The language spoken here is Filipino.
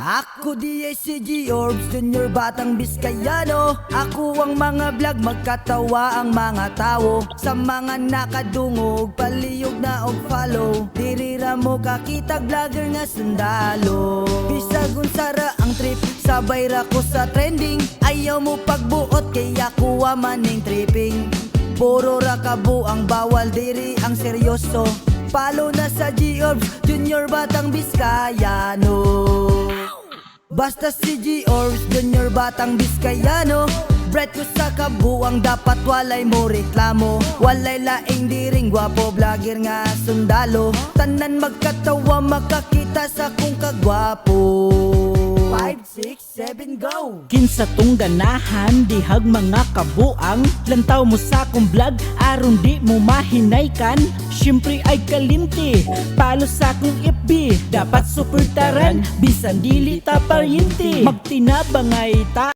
Ako di ay si G-Orbs, Junior Batang Biskayano. Ako ang mga vlog, magkatawa ang mga tao. Sa mga nakadungog, paliyog na og follow. Dirira mo kakitag vlogger nga sundalo. Bisag unsara ang trip, sabay ra ko sa trending. Ayaw mo pagbuot, kaya kuha maning tripping. Puro ra kabu ang bawal, diri ang seryoso. Follow na sa G-Orbs, Junior Batang Biskayano. Basta si G-Orbs, Junior Batang Biskayano. Bright ko sa kabuang, dapat walay mo reklamo. Walay laing diring gwapo, vlogger nga sundalo. Tanan magkatawa, makakita sa kung kagwapo. 5, 6, 7, go! Kinsa tong ganahan, dihag mga kabuang. Lantaw mo sa kong vlog, aron di mo mahinaykan. Siyempre ay kalimti, palo sa kong FB. Dapat suportaran, bisan dili ta paryente. Magtinabangay ta